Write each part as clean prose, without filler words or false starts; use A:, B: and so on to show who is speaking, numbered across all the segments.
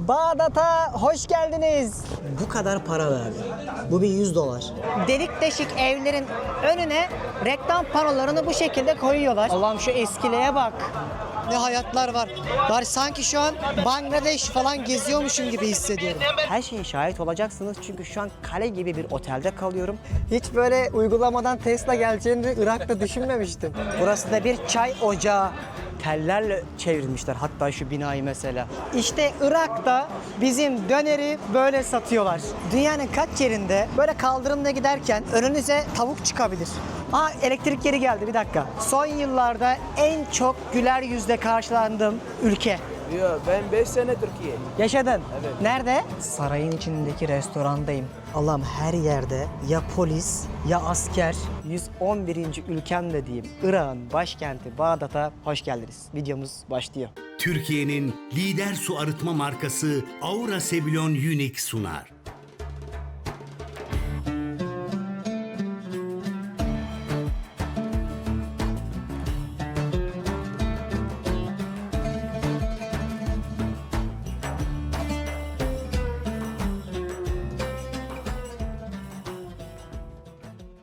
A: Bağdat'a hoş geldiniz. Bu kadar para verdi. Bu bir $100. Delik deşik evlerin önüne reklam panolarını bu şekilde koyuyorlar. Allah'ım şu eskiliğe bak. Ne hayatlar var. Var sanki şu an Bangladeş falan geziyormuşum gibi hissediyorum. Her şeye şahit olacaksınız çünkü şu an kale gibi bir otelde kalıyorum. Hiç böyle uygulamadan Tesla geleceğini Irak'ta düşünmemiştim. Burası da bir çay ocağı. Tellerle çevirmişler hatta şu binayı mesela. İşte Irak'ta bizim döneri böyle satıyorlar. Dünyanın kaç yerinde böyle kaldırımda giderken önünüze tavuk çıkabilir. Aa, elektrik geri geldi, bir dakika. Son yıllarda en çok güler yüzle karşılandığım ülke.
B: Yok, ben 5 sene Türkiye.
A: Yaşadın?
B: Evet.
A: Nerede? Sarayın içindeki restorandayım. Allah'ım her yerde ya polis ya asker. 111. ülkemde diyeyim. Irak'ın başkenti Bağdat'a hoş geldiniz. Videomuz başlıyor.
C: Türkiye'nin lider su arıtma markası Aura Sebilon Unique sunar.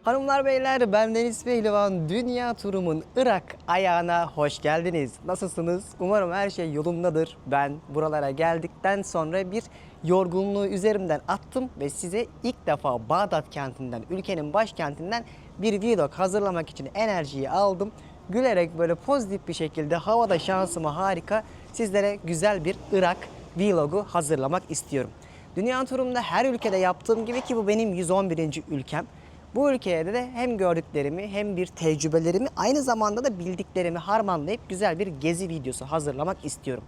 A: Hanımlar beyler, ben Deniz Pehlivan. Dünya turumun Irak ayağına hoş geldiniz. Nasılsınız? Umarım her şey yolundadır. Ben buralara geldikten sonra bir yorgunluğu üzerimden attım ve size ilk defa Bağdat kentinden, ülkenin başkentinden bir vlog hazırlamak için enerjiyi aldım. Gülerek böyle pozitif bir şekilde havada şansımı harika sizlere güzel bir Irak vlogu hazırlamak istiyorum. Dünya turumda her ülkede yaptığım gibi ki bu benim 111. ülkem. Bu ülkeye de hem gördüklerimi hem bir tecrübelerimi aynı zamanda da bildiklerimi harmanlayıp güzel bir gezi videosu hazırlamak istiyorum.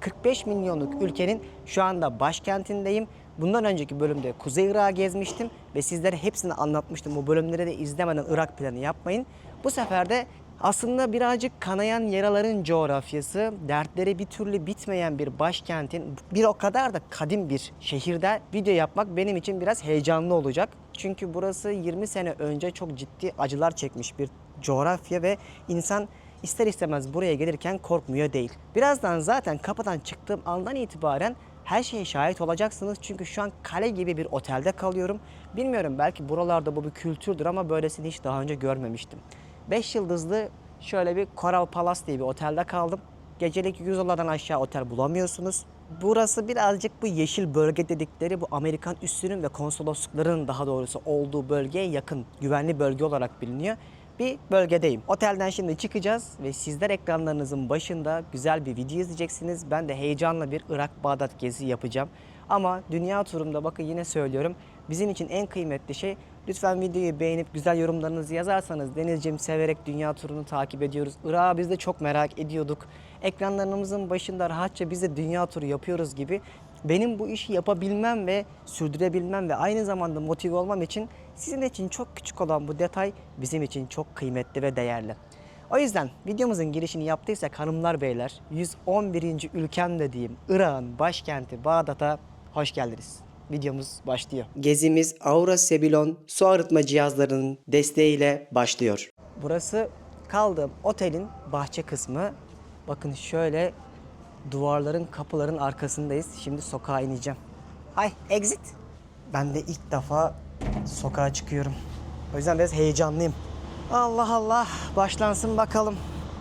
A: 45 milyonluk ülkenin şu anda başkentindeyim. Bundan önceki bölümde Kuzey Irak'ı gezmiştim ve sizlere hepsini anlatmıştım. Bu bölümleri de izlemeden Irak planı yapmayın. Bu sefer de aslında birazcık kanayan yaraların coğrafyası, dertleri bir türlü bitmeyen bir başkentin, bir o kadar da kadim bir şehirde video yapmak benim için biraz heyecanlı olacak. Çünkü burası 20 sene önce çok ciddi acılar çekmiş bir coğrafya ve insan ister istemez buraya gelirken korkmuyor değil. Birazdan zaten kapıdan çıktığım andan itibaren her şeye şahit olacaksınız çünkü şu an kale gibi bir otelde kalıyorum. Bilmiyorum, belki buralarda bu bir kültürdür ama böylesini hiç daha önce görmemiştim. 5 yıldızlı şöyle bir Coral Palace diye bir otelde kaldım. Gecelik $100'dan aşağı otel bulamıyorsunuz. Burası birazcık bu yeşil bölge dedikleri bu Amerikan üssünün ve konsoloslukların daha doğrusu olduğu bölgeye yakın güvenli bölge olarak biliniyor. Bir bölgedeyim. Otelden şimdi çıkacağız ve sizler ekranlarınızın başında güzel bir video izleyeceksiniz. Ben de heyecanla bir Irak-Bağdat gezi yapacağım. Ama dünya turumda bakın yine söylüyorum, bizim için en kıymetli şey lütfen videoyu beğenip güzel yorumlarınızı yazarsanız. Denizciğim, severek dünya turunu takip ediyoruz. Irak'ı biz de çok merak ediyorduk. Ekranlarımızın başında rahatça biz de dünya turu yapıyoruz gibi. Benim bu işi yapabilmem ve sürdürebilmem ve aynı zamanda motive olmam için sizin için çok küçük olan bu detay bizim için çok kıymetli ve değerli. O yüzden videomuzun girişini yaptıysak hanımlar beyler, 111. ülkemde diyeyim, Irak'ın başkenti Bağdat'a hoş geldiniz. Videomuz başlıyor. Gezimiz Aura Sebilon su arıtma cihazlarının desteğiyle başlıyor. Burası kaldığım otelin bahçe kısmı. Bakın şöyle duvarların, kapıların arkasındayız. Şimdi sokağa ineceğim. Ay, exit. Ben de ilk defa sokağa çıkıyorum. O yüzden biraz heyecanlıyım. Allah Allah, başlansın bakalım.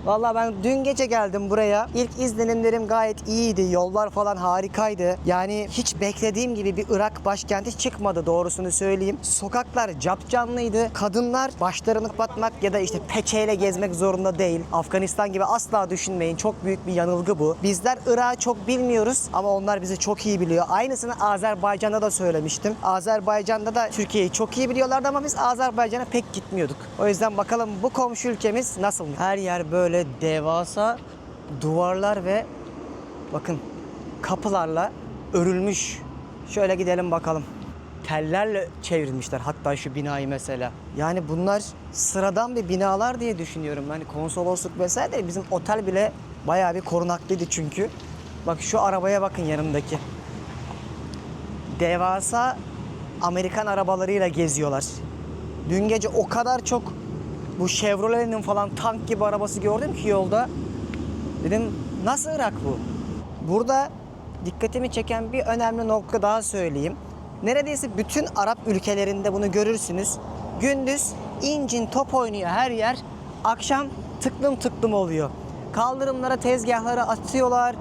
A: Vallahi ben dün gece geldim buraya. İlk izlenimlerim gayet iyiydi. Yollar falan harikaydı. Yani hiç beklediğim gibi bir Irak başkenti çıkmadı, doğrusunu söyleyeyim. Sokaklar capcanlıydı. Kadınlar başlarını kapatmak ya da işte peçeyle gezmek zorunda değil. Afganistan gibi asla düşünmeyin. Çok büyük bir yanılgı bu. Bizler Irak'ı çok bilmiyoruz ama onlar bizi çok iyi biliyor. Aynısını Azerbaycan'da da söylemiştim. Azerbaycan'da da Türkiye'yi çok iyi biliyorlardı ama biz Azerbaycan'a pek gitmiyorduk. O yüzden bakalım bu komşu ülkemiz nasıl? Her yer böyle devasa duvarlar ve bakın kapılarla örülmüş. Şöyle gidelim bakalım. Tellerle çevrilmişler hatta şu binayı mesela. Yani bunlar sıradan bir binalar diye düşünüyorum. Hani konsolosluk vesaire değil. Bizim otel bile bayağı bir korunaklıydı çünkü. Bak şu arabaya bakın, yanımdaki. Devasa Amerikan arabalarıyla geziyorlar. Dün gece o kadar çok bu Chevrolet'in falan tank gibi arabası gördüm ki yolda. Dedim nasıl Irak bu? Burada dikkatimi çeken bir önemli nokta daha söyleyeyim. Neredeyse bütün Arap ülkelerinde bunu görürsünüz. Gündüz incin top oynuyor her yer. Akşam tıklım tıklım oluyor. Kaldırımlara tezgahları atıyorlar.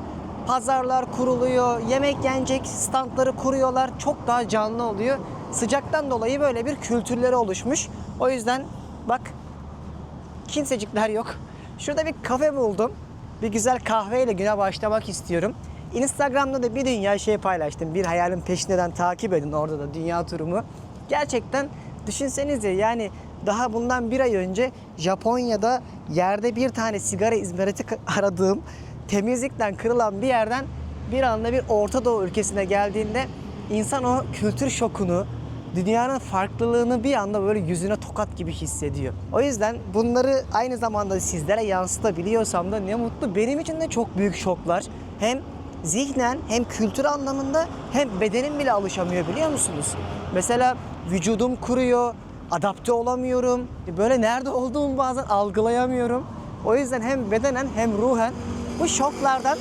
A: Pazarlar kuruluyor. Yemek yenecek standları kuruyorlar. Çok daha canlı oluyor. Sıcaktan dolayı böyle bir kültürleri oluşmuş. O yüzden bak kimsecikler yok. Şurada bir kafe buldum. Bir güzel kahveyle güne başlamak istiyorum. Instagram'da da bir dünya şey paylaştım. Bir hayalin peşinden takip edin orada da dünya turumu. Gerçekten düşünsenize yani daha bundan bir ay önce Japonya'da yerde bir tane sigara izmariti aradığım temizlikten kırılan bir yerden bir anda bir Orta Doğu ülkesine geldiğinde insan o kültür şokunu, dünyanın farklılığını bir anda böyle yüzüne tokat gibi hissediyor. O yüzden bunları aynı zamanda sizlere yansıtabiliyorsam da ne mutlu. Benim için de çok büyük şoklar. Hem zihnen hem kültür anlamında hem bedenim bile alışamıyor biliyor musunuz? Mesela vücudum kuruyor, adapte olamıyorum. Böyle nerede olduğumu bazen algılayamıyorum. O yüzden hem bedenen hem ruhen bu şoklardan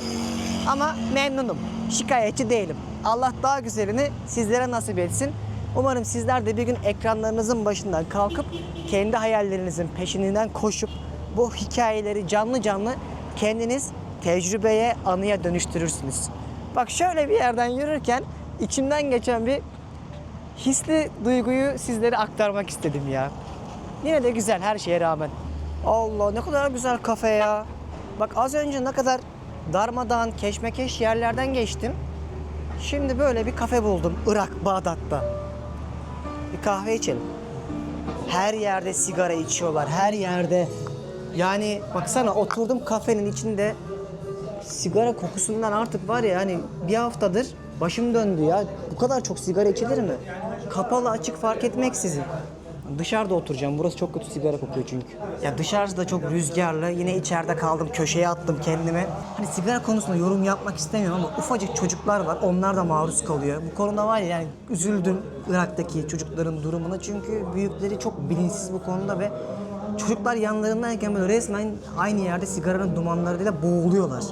A: ama memnunum. Şikayetçi değilim. Allah daha güzelini sizlere nasip etsin. Umarım sizler de bir gün ekranlarınızın başından kalkıp kendi hayallerinizin peşinden koşup bu hikayeleri canlı canlı kendiniz tecrübeye, anıya dönüştürürsünüz. Bak şöyle bir yerden yürürken içimden geçen bir hisli duyguyu sizlere aktarmak istedim ya. Yine de güzel her şeye rağmen. Allah ne kadar güzel kafe ya. Bak az önce ne kadar darmadağın, keşmekeş yerlerden geçtim. Şimdi böyle bir kafe buldum Irak, Bağdat'ta. Bir kahve içelim. Her yerde sigara içiyorlar, her yerde. Yani baksana oturdum kafenin içinde sigara kokusundan artık var ya hani bir haftadır başım döndü ya. Bu kadar çok sigara içilir mi? Kapalı açık fark etmeksizin. Dışarıda oturacağım. Burası çok kötü sigara kokuyor çünkü. Ya dışarısı da çok rüzgarlı. Yine içeride kaldım. Köşeye attım kendimi. Hani sigara konusunda yorum yapmak istemiyorum ama ufacık çocuklar var. Onlar da maruz kalıyor. Bu konuda var ya yani üzüldüm Irak'taki çocukların durumuna. Çünkü büyükleri çok bilinçsiz bu konuda ve çocuklar yanlarındayken böyle resmen aynı yerde sigaranın dumanlarıyla boğuluyorlar.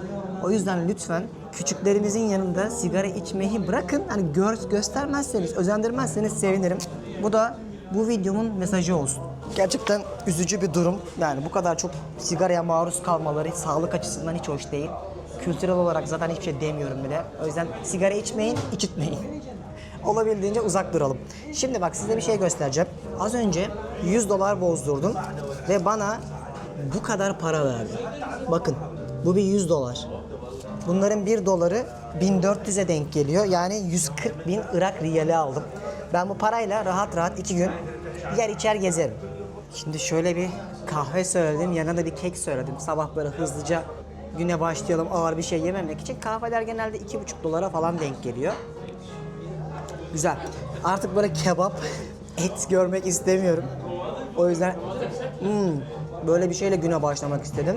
A: O yüzden lütfen küçüklerimizin yanında sigara içmeyi bırakın. Hani göstermezseniz, özendirmezseniz sevinirim. Bu da bu videomun mesajı olsun. Gerçekten üzücü bir durum. Yani bu kadar çok sigaraya maruz kalmaları sağlık açısından hiç hoş değil. Kültürel olarak zaten hiçbir şey demiyorum bile. O yüzden sigara içmeyin, içitmeyin. Olabildiğince uzak duralım. Şimdi bak size bir şey göstereceğim. Az önce $100 bozdurdum ve bana bu kadar para verdi. Bakın bu bir $100. Bunların $1 1400'e denk geliyor. Yani 140.000 Irak riyali aldım. Ben bu parayla rahat rahat 2 gün yer içer gezerim. Şimdi şöyle bir kahve söyledim, yanına da bir kek söyledim. Sabah böyle hızlıca güne başlayalım ağır bir şey yememek için. Kahveler genelde $2,5 falan denk geliyor. Güzel. Artık böyle kebap, et görmek istemiyorum. O yüzden böyle bir şeyle güne başlamak istedim.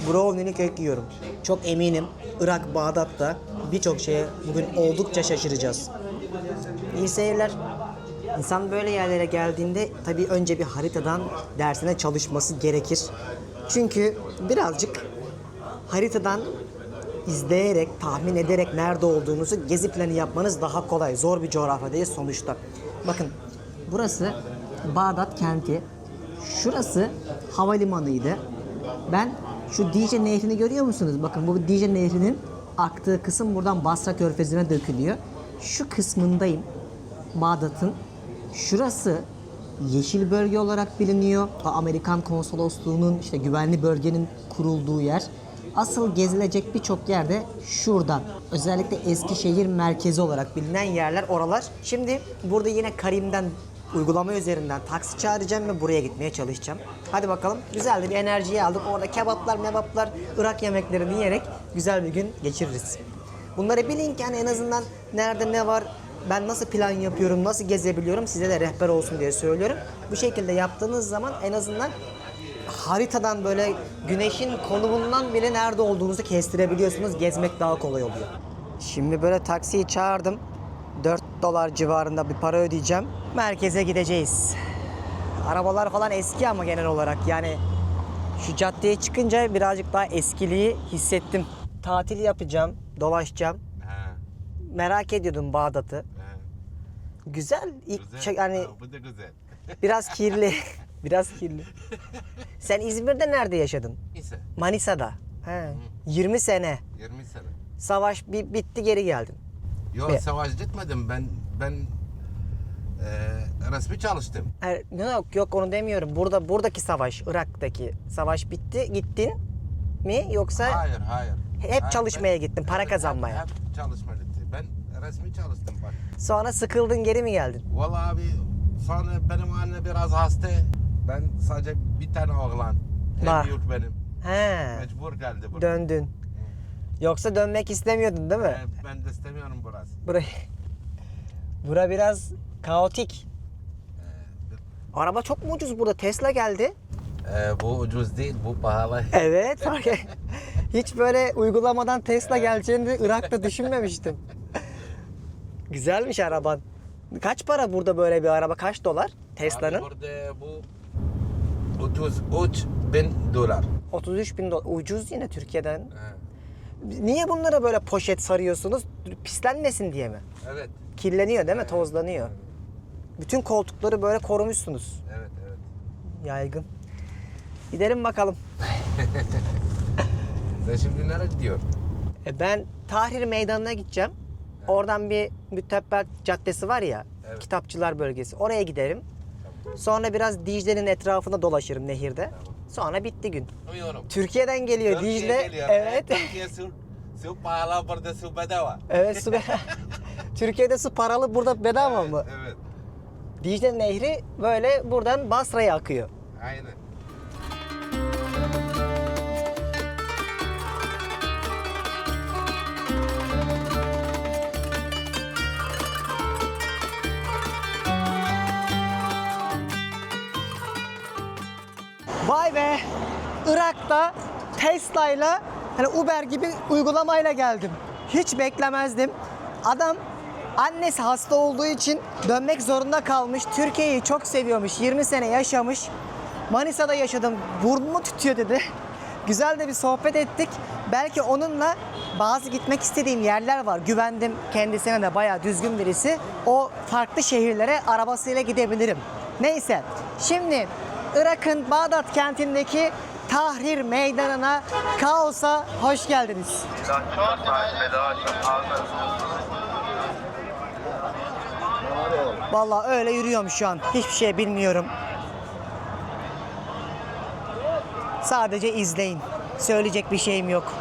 A: Brownie'li kek yiyorum. Çok eminim Irak, Bağdat'ta birçok şeye bugün oldukça şaşıracağız. İyi seyirler. İnsan böyle yerlere geldiğinde tabii önce bir haritadan dersine çalışması gerekir. Çünkü birazcık haritadan izleyerek, tahmin ederek nerede olduğunuzu gezi planı yapmanız daha kolay. Zor bir coğrafya değil sonuçta. Bakın burası Bağdat kenti. Şurası havalimanıydı. Ben şu Dicle Nehri'ni görüyor musunuz? Bakın bu Dicle Nehri'nin aktığı kısım buradan Basra Körfezi'ne dökülüyor. Şu kısmındayım Bağdat'ın. Şurası yeşil bölge olarak biliniyor. Amerikan konsolosluğunun işte güvenli bölgenin kurulduğu yer. Asıl gezilecek birçok yerde şuradan. Özellikle Eskişehir merkezi olarak bilinen yerler oralar. Şimdi burada yine Karim'den uygulama üzerinden taksi çağıracağım ve buraya gitmeye çalışacağım. Hadi bakalım. Güzel de bir enerjiyi aldık. Orada kebaplar, mebaplar, Irak yemeklerini yiyerek güzel bir gün geçiririz. Bunları bilin ki hani en azından nerede ne var, ben nasıl plan yapıyorum, nasıl gezebiliyorum size de rehber olsun diye söylüyorum. Bu şekilde yaptığınız zaman en azından haritadan böyle güneşin konumundan bile nerede olduğunuzu kestirebiliyorsunuz. Gezmek daha kolay oluyor. Şimdi böyle taksiyi çağırdım. $4 civarında bir para ödeyeceğim. Merkeze gideceğiz. Arabalar falan eski ama genel olarak yani şu caddeye çıkınca birazcık daha eskiliği hissettim. Tatil yapacağım, dolaşacağım. merak ediyordum Bağdat'ı.
D: He,
A: Güzel.
D: güzel.
A: Yani
D: Ha, bu da güzel.
A: biraz kirli. Biraz kirli. Sen İzmir'de nerede yaşadın?
D: Neyse,
A: Manisa'da. He. 20 sene.
D: 20 sene.
A: Savaş bitti geri geldin.
D: Yok,
A: Be-
D: savaş gitmedim. Ben resmi çalıştım.
A: Yok onu demiyorum. Buradaki savaş, Irak'taki savaş bitti. Gittin mi yoksa
D: Hayır.
A: Hep
D: Hayır,
A: çalışmaya gittin, para kazanmaya.
D: Hep çalışmaya gittim. Ben resmi çalıştım bak.
A: sonra sıkıldın geri mi geldin?
D: Vallahi abi, sonra benim anne biraz hasta. Ben sadece bir tane oğlan.
A: Var.
D: En büyük benim.
A: He.
D: Mecbur geldi buraya.
A: Döndün. Yoksa dönmek istemiyordun değil mi?
D: Ben de istemiyorum burası.
A: Bura biraz kaotik. Araba çok mu ucuz burada? Tesla geldi.
D: Bu ucuz değil, bu pahalı.
A: Evet fark et. Hiç böyle uygulamadan Tesla geleceğini de Irak'ta düşünmemiştim. Güzelmiş araban. Kaç para burada böyle bir araba? Kaç dolar Tesla'nın?
D: Abi burada bu 33 bin dolar.
A: 33 bin dolar. Ucuz yine Türkiye'den.
D: He,
A: Niye bunlara böyle poşet sarıyorsunuz? Pislenmesin diye mi?
D: Evet,
A: Kirleniyor değil mi? Tozlanıyor. Bütün koltukları böyle korumuşsunuz.
D: evet.
A: Yaygın. Gidelim bakalım.
D: Sen şimdi nereye gidiyorsun?
A: Ben Tahrir Meydanı'na gideceğim. Oradan bir Mütebbel Caddesi var ya,
D: Evet.
A: kitapçılar bölgesi. Oraya giderim. Sonra biraz Dicle'nin etrafında dolaşırım nehirde. Sonra bitti gün.
D: Duyuyorum.
A: Türkiye'den geliyor Dicle. Evet.
D: Türkiye su pahalı, burada su bedava.
A: Evet su Türkiye'de su paralı, burada bedava mı?
D: Evet.
A: Dicle Nehri böyle buradan Basra'ya akıyor.
D: Aynen.
A: Vay be! Irak'ta Tesla'yla hani Uber gibi uygulamayla geldim. Hiç beklemezdim. Adam annesi hasta olduğu için dönmek zorunda kalmış. Türkiye'yi çok seviyormuş. 20 sene yaşamış. Manisa'da yaşadım. Burnumu tütüyor dedi. Güzel de bir sohbet ettik. Belki onunla bazı gitmek istediğim yerler var. Güvendim kendisine de, bayağı düzgün birisi. O farklı şehirlere arabasıyla gidebilirim. Neyse. Şimdi Irak'ın Bağdat kentindeki Tahrir Meydanı'na, kaosa hoş geldiniz. Vallahi öyle yürüyorum şu an. Hiçbir şey bilmiyorum. Sadece izleyin. Söyleyecek bir şeyim yok.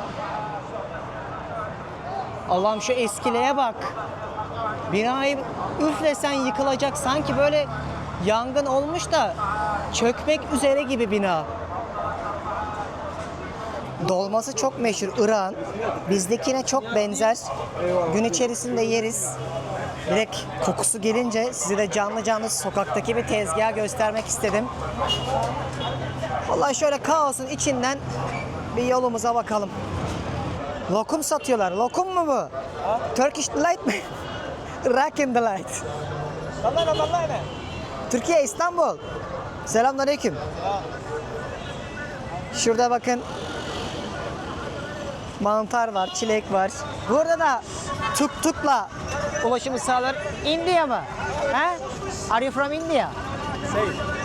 A: Allah'ım şu eskileye bak. Binayı üflesen yıkılacak. Sanki böyle yangın olmuş da çökmek üzere gibi bina. Dolması çok meşhur Irak'ın. Bizdekine çok benzer. Gün içerisinde yeriz. Direkt kokusu gelince size de canlı canlı sokaktaki bir tezgahı göstermek istedim. Vallahi şöyle kaosun içinden bir yolumuza bakalım. Lokum satıyorlar. Lokum mu bu? Turkish Delight mi? Iraqi Delight. Türkiye, İstanbul. Selamünaleyküm. Şurada bakın. Mantar var, çilek var. Burada da tuk-tukla ulaşımı sağlar. India mı? He? Are you from India?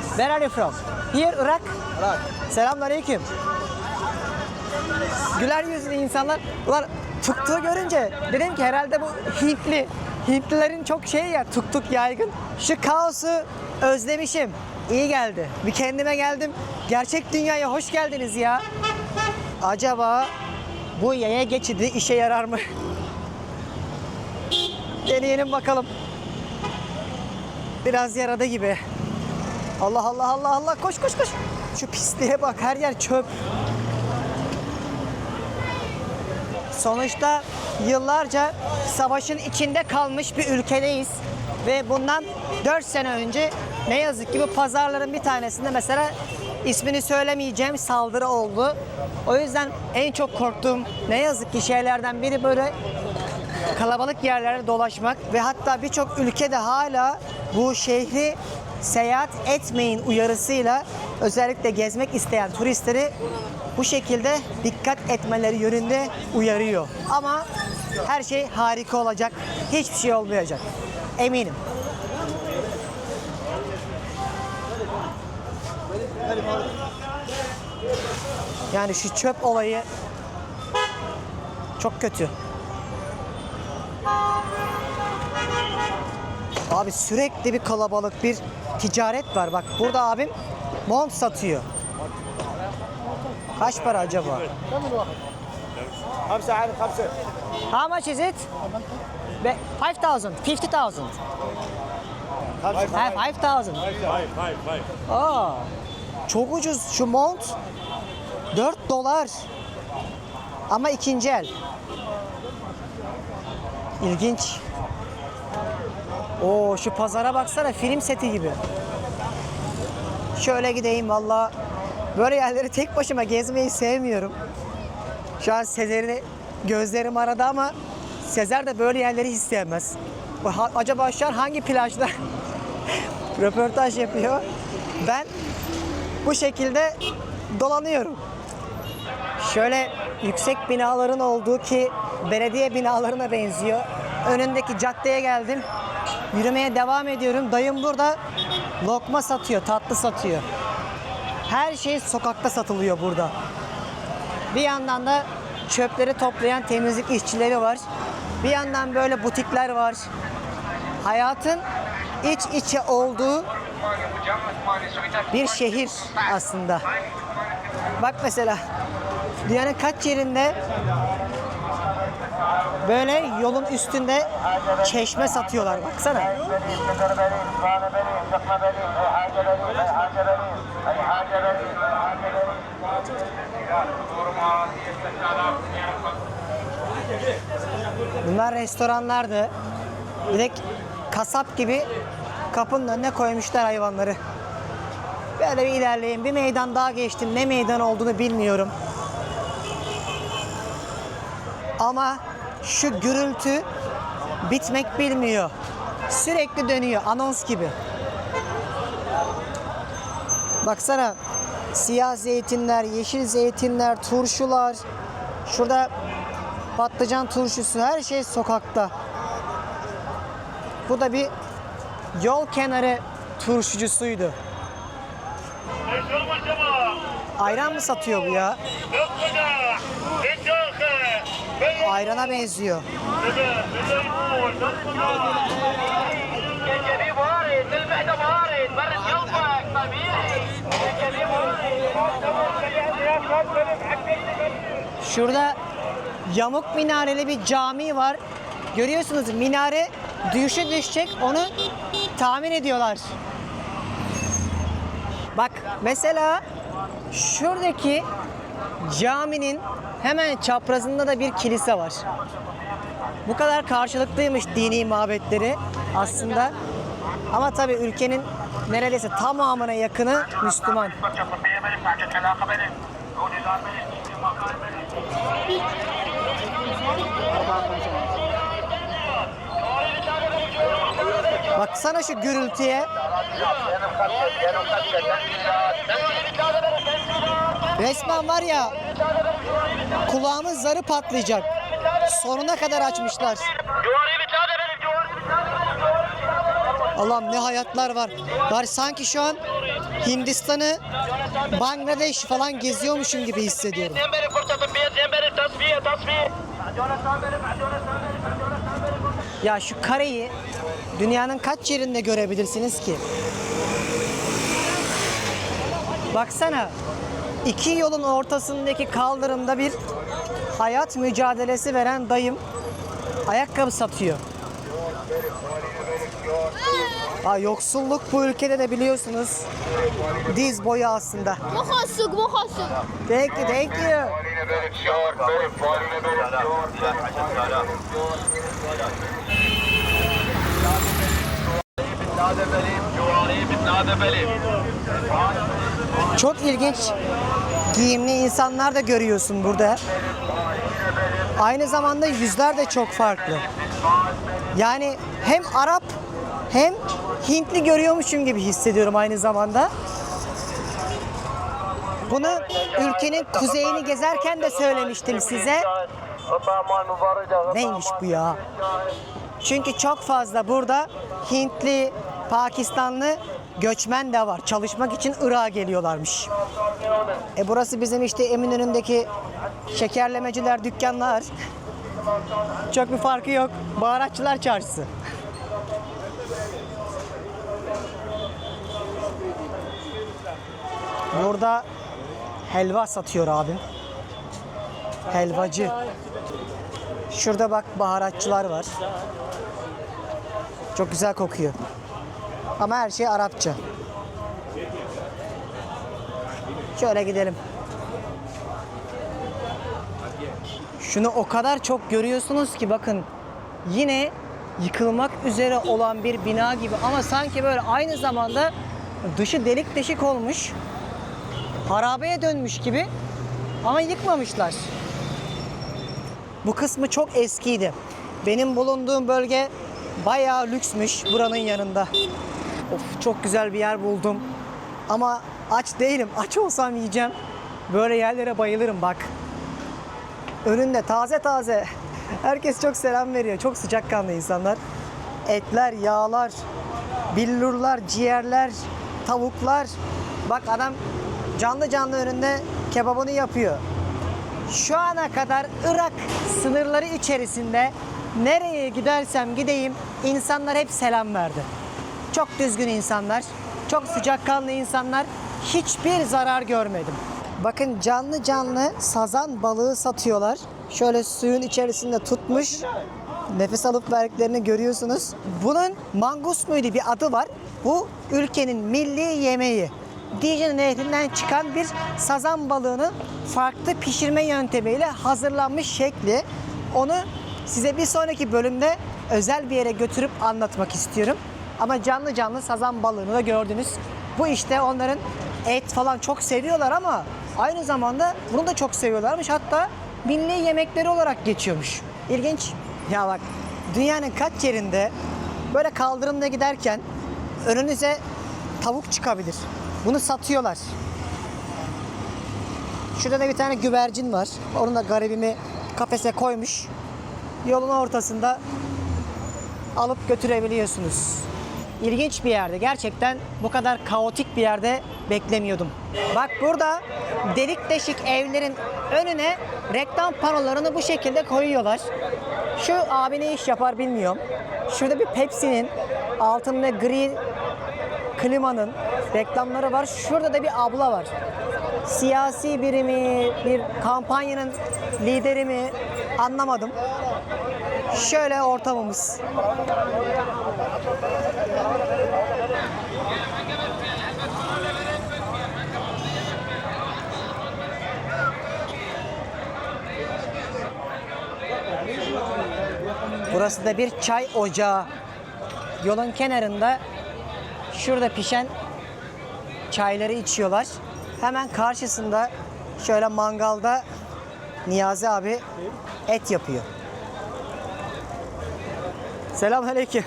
A: Where are you from? Here, Irak. Selamünaleyküm. Güler yüzlü insanlar. Ulan tuk-tuğu görünce dedim ki herhalde bu Hintli. Hintlilerin çok şeyi ya, tuk-tuk yaygın. Şu kaosu özlemişim. İyi geldi. Bir kendime geldim. Gerçek dünyaya hoş geldiniz ya. Acaba bu yaya geçidi işe yarar mı? Deneyelim bakalım. Biraz yaradı gibi. Allah Allah Allah Allah, koş koş koş. Şu pisliğe bak, her yer çöp. Sonuçta yıllarca savaşın içinde kalmış bir ülkedeyiz. Ve bundan 4 sene önce ne yazık ki bu pazarların bir tanesinde mesela ismini söylemeyeceğim saldırı oldu. O yüzden en çok korktuğum ne yazık ki şeylerden biri böyle kalabalık yerlerde dolaşmak ve hatta birçok ülkede hala bu şehri seyahat etmeyin uyarısıyla özellikle gezmek isteyen turistleri bu şekilde dikkat etmeleri yönünde uyarıyor. Ama her şey harika olacak. Hiçbir şey olmayacak. Eminim. Yani şu çöp olayı çok kötü. Abi sürekli bir kalabalık, bir ticaret var. Bak burada abim mont satıyor. Kaç para acaba? How much is it? 5,000, 50,000. 5,000. Aa, çok ucuz şu mont. 4 dolar. Ama ikinci el. İlginç. Oo, şu pazara baksana, film seti gibi. Şöyle gideyim valla. Böyle yerleri tek başıma gezmeyi sevmiyorum. Şu an Sezer'i gözlerim aradı ama Sezer de böyle yerleri hiç sevmez. Acaba şu an hangi plajda röportaj yapıyor? Ben bu şekilde dolanıyorum. Şöyle yüksek binaların olduğu, ki belediye binalarına benziyor. Önündeki caddeye geldim. Yürümeye devam ediyorum. Dayım burada lokma satıyor, tatlı satıyor. Her şey sokakta satılıyor burada. Bir yandan da çöpleri toplayan temizlik işçileri var. Bir yandan böyle butikler var. Hayatın iç içe olduğu bir şehir aslında. Bak mesela dünyanın kaç yerinde böyle yolun üstünde çeşme satıyorlar, baksana. Bunlar restoranlardı. Direkt kasap gibi kapının önüne koymuşlar hayvanları. Böyle bir ilerleyeyim. Bir meydan daha geçtim. Ne meydan olduğunu bilmiyorum. Ama şu gürültü bitmek bilmiyor. Sürekli dönüyor. Anons gibi. Baksana. Siyah zeytinler, yeşil zeytinler, turşular. Şurada patlıcan turşusu. Her şey sokakta. Bu da bir yol kenarı turşucusuydu. Ayran mı satıyor bu ya? Ayrana benziyor. Şurada yamuk minareli bir cami var. Görüyorsunuz, minare düşecek, onu tamir ediyorlar. Bak mesela şuradaki caminin hemen çaprazında da bir kilise var. Bu kadar karşılıklıymış dini mabetleri aslında. Ama tabii ülkenin neredeyse tamamına yakını Müslüman. Baksana şu gürültüye. Resmen var ya, kulağımın zarı patlayacak. Sonuna kadar açmışlar. Allah'ım ne hayatlar var. Var sanki şu an Hindistan'ı, Bangladeş falan geziyormuşum gibi hissediyorum. Ya şu kareyi dünyanın kaç yerinde görebilirsiniz ki? Baksana, iki yolun ortasındaki kaldırımda bir hayat mücadelesi veren dayım ayakkabı satıyor. Yoksulluk bu ülkede de biliyorsunuz diz boyu aslında. Thank you, thank you. Çok ilginç giyimli insanlar da görüyorsun burada. Aynı zamanda yüzler de çok farklı. Yani hem Arap hem Hintli görüyormuşum gibi hissediyorum aynı zamanda. Bunu ülkenin kuzeyini gezerken de söylemiştim size. Neymiş bu ya? Çünkü çok fazla burada Hintli, Pakistanlı göçmen de var. Çalışmak için Irak'a geliyorlarmış. Burası bizim işte Eminönü'ndeki şekerlemeciler, dükkanlar. Çok bir farkı yok. Baharatçılar çarşısı. Burada helva satıyor abim. Helvacı. Şurada bak baharatçılar var. Çok güzel kokuyor. Ama her şey Arapça. Şöyle gidelim. Şunu o kadar çok görüyorsunuz ki bakın. Yine yıkılmak üzere olan bir bina gibi ama sanki böyle aynı zamanda dışı delik deşik olmuş. Harabeye dönmüş gibi ama yıkmamışlar. Bu kısmı çok eskiydi. Benim bulunduğum bölge bayağı lüksmüş buranın yanında. Of, çok güzel bir yer buldum. Ama aç değilim. Aç olsam yiyeceğim. Böyle yerlere bayılırım bak. Önünde taze taze. Herkes çok selam veriyor. Çok sıcakkanlı insanlar. Etler, yağlar, billurlar, ciğerler, tavuklar. Bak adam canlı canlı önünde kebabını yapıyor. Şu ana kadar Irak sınırları içerisinde nereye gidersem gideyim insanlar hep selam verdi. Çok düzgün insanlar, çok sıcakkanlı insanlar. Hiçbir zarar görmedim. Bakın canlı canlı sazan balığı satıyorlar. Şöyle suyun içerisinde tutmuş. Nefes alıp verdiklerini görüyorsunuz. Bunun mangus muydu bir adı var. Bu ülkenin milli yemeği. Dicle Nehri'nden çıkan bir sazan balığının farklı pişirme yöntemiyle hazırlanmış şekli. Onu size bir sonraki bölümde özel bir yere götürüp anlatmak istiyorum. Ama canlı canlı sazan balığını da gördünüz. Bu işte onların et falan çok seviyorlar ama aynı zamanda bunu da çok seviyorlarmış. Hatta milli yemekleri olarak geçiyormuş. İlginç. Ya bak dünyanın kaç yerinde böyle kaldırımda giderken önünüze tavuk çıkabilir. Bunu satıyorlar. Şurada da bir tane güvercin var. Onun da garibimi kafese koymuş. Yolun ortasında alıp götürebiliyorsunuz. İlginç bir yerde. Gerçekten bu kadar kaotik bir yerde beklemiyordum. Bak burada delik deşik evlerin önüne reklam panolarını bu şekilde koyuyorlar. Şu abi ne iş yapar bilmiyorum. Şurada bir Pepsi'nin altında gri klimanın reklamları var. Şurada da bir abla var. Siyasi biri mi, bir kampanyanın lideri mi anlamadım. Şöyle ortamımız. Burası da bir çay ocağı. Yolun kenarında şurada pişen çayları içiyorlar. Hemen karşısında şöyle mangalda Niyazi abi et yapıyor. Selamünaleyküm.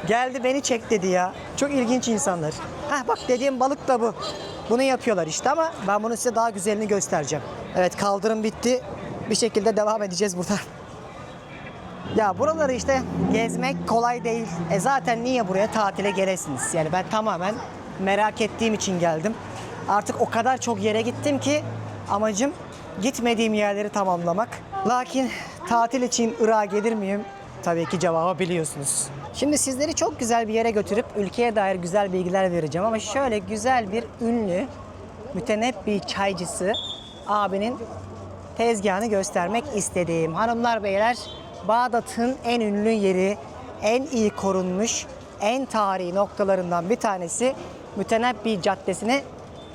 A: Geldi beni çek dedi ya. Çok ilginç insanlar. Heh bak dediğim balık da bu. Bunu yapıyorlar işte ama ben bunu size daha güzelini göstereceğim. Evet kaldırım bitti. Bir şekilde devam edeceğiz buradan. Ya buraları işte gezmek kolay değil. Zaten niye buraya tatile gelesiniz? Yani ben tamamen merak ettiğim için geldim. Artık o kadar çok yere gittim ki amacım gitmediğim yerleri tamamlamak. Lakin tatil için Irak'a gelir miyim? Tabii ki cevabı biliyorsunuz. Şimdi sizleri çok güzel bir yere götürüp ülkeye dair güzel bilgiler vereceğim ama şöyle güzel bir ünlü mütenebbi çaycısı abinin tezgahını göstermek istediğim. Hanımlar beyler, Bağdat'ın en ünlü yeri, en iyi korunmuş, en tarihi noktalarından bir tanesi Mütenebbi Caddesi'ni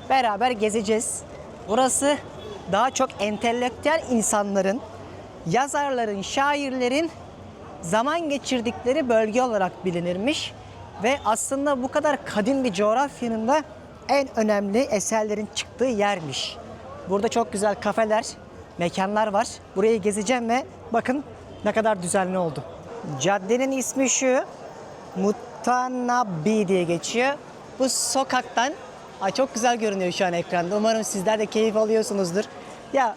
A: beraber gezeceğiz. Burası daha çok entelektüel insanların, yazarların, şairlerin zaman geçirdikleri bölge olarak bilinirmiş. Ve aslında bu kadar kadim bir coğrafyanın da en önemli eserlerin çıktığı yermiş. Burada çok güzel kafeler, mekanlar var. Burayı gezeceğim ve bakın ne kadar düzenli oldu. Caddenin ismi şu, Mutanabbi diye geçiyor. Bu sokaktan, ay çok güzel görünüyor şu an ekranda. Umarım sizler de keyif alıyorsunuzdur. Ya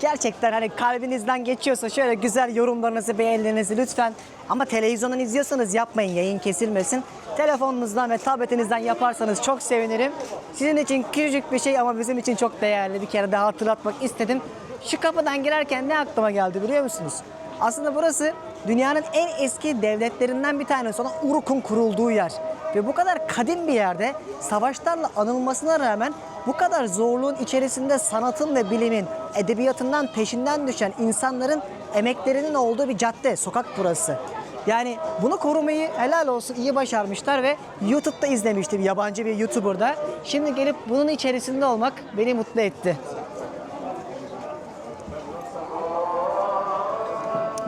A: gerçekten hani kalbinizden geçiyorsa şöyle güzel yorumlarınızı, beğenilerinizi lütfen. Ama televizyondan izliyorsanız yapmayın, yayın kesilmesin. Telefonunuzdan ve tabletinizden yaparsanız çok sevinirim. Sizin için küçücük bir şey ama bizim için çok değerli. Bir kere daha hatırlatmak istedim. Şu kapıdan girerken ne aklıma geldi biliyor musunuz? Aslında burası dünyanın en eski devletlerinden bir tanesi olan Uruk'un kurulduğu yer. Ve bu kadar kadim bir yerde savaşlarla anılmasına rağmen bu kadar zorluğun içerisinde sanatın ve bilimin, edebiyatından peşinden düşen insanların emeklerinin olduğu bir cadde, sokak burası. Yani bunu korumayı helal olsun iyi başarmışlar ve YouTube'da izlemiştim yabancı bir YouTuber'da. Şimdi gelip bunun içerisinde olmak beni mutlu etti.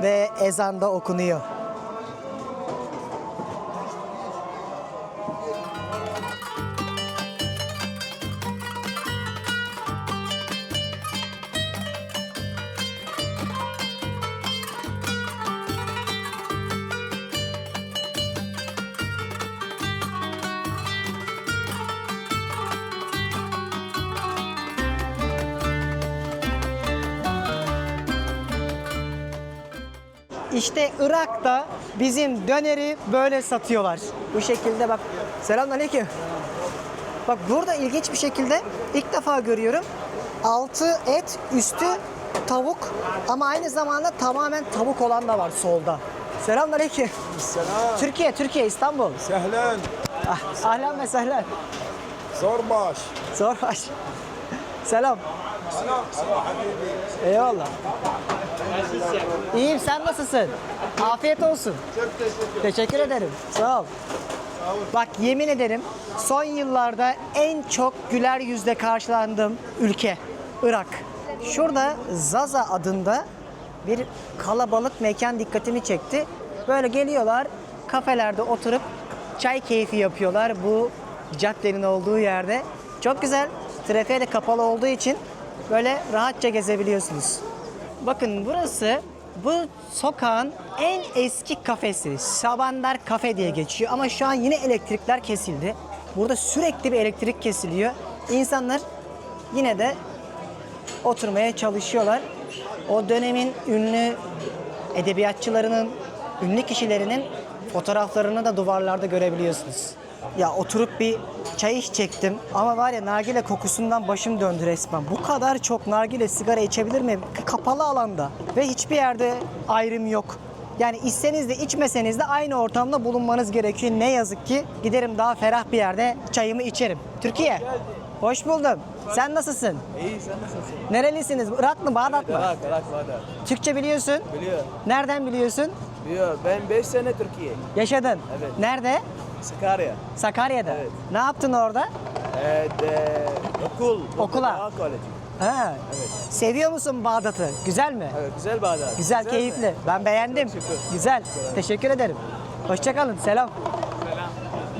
A: Ve ezan da okunuyor. İşte Irak'ta bizim döneri böyle satıyorlar. Bu şekilde bak. Selamünaleyküm. Bak burada ilginç bir şekilde ilk defa görüyorum. Altı et, üstü tavuk ama aynı zamanda tamamen tavuk olan da var solda. Selamünaleyküm.
E: Selam.
A: Türkiye, İstanbul.
E: Sehlen.
A: Ahlan ve sehlen.
E: Zorbaş.
A: Zor baş. Selam.
E: Selam habibi.
A: Eyvallah. İyiyim, sen nasılsın? Afiyet olsun.
E: Çok
A: Teşekkür ederim. Sağ ol. Bak yemin ederim son yıllarda en çok güler yüzle karşılandığım ülke Irak. Şurada Zaza adında bir kalabalık mekan dikkatimi çekti. Böyle geliyorlar kafelerde oturup çay keyfi yapıyorlar bu caddenin olduğu yerde. Çok güzel. Trafiğe de kapalı olduğu için böyle rahatça gezebiliyorsunuz. Bakın burası bu sokağın en eski kafesi. Sabandar Kafe diye geçiyor ama şu an yine elektrikler kesildi. Burada sürekli bir elektrik kesiliyor. İnsanlar yine de oturmaya çalışıyorlar. O dönemin ünlü edebiyatçılarının, ünlü kişilerinin fotoğraflarını da duvarlarda görebiliyorsunuz. Ya oturup bir çay içecektim ama var ya nargile kokusundan başım döndü resmen. Bu kadar çok nargile sigara içebilir mi? Kapalı alanda ve hiçbir yerde ayrım yok. Yani içseniz de içmeseniz de aynı ortamda bulunmanız gerekiyor. Ne yazık ki giderim daha ferah bir yerde çayımı içerim. Türkiye, hoş buldum. Sen nasılsın?
B: İyi, sen nasılsın?
A: Nerelisiniz? Irak mı, Bağdat mı?
B: Irak, Bağdat.
A: Türkçe biliyorsun.
B: Biliyor.
A: Nereden biliyorsun?
B: Biliyor. Ben 5 sene Türkiye.
A: Yaşadın.
B: Evet.
A: Nerede?
B: Sakarya.
A: Sakarya'da.
B: Evet.
A: Ne yaptın orada?
B: Okul.
A: Okula.
B: Doğa College.
A: Ha.
B: Evet.
A: Seviyor musun Bağdat'ı? Güzel mi?
B: Evet, güzel Bağdat.
A: Güzel,
B: mi?
A: keyifli. Ben beğendim.
B: Çok şükür.
A: Güzel. Teşekkür ederim. Hoşçakalın. Selam.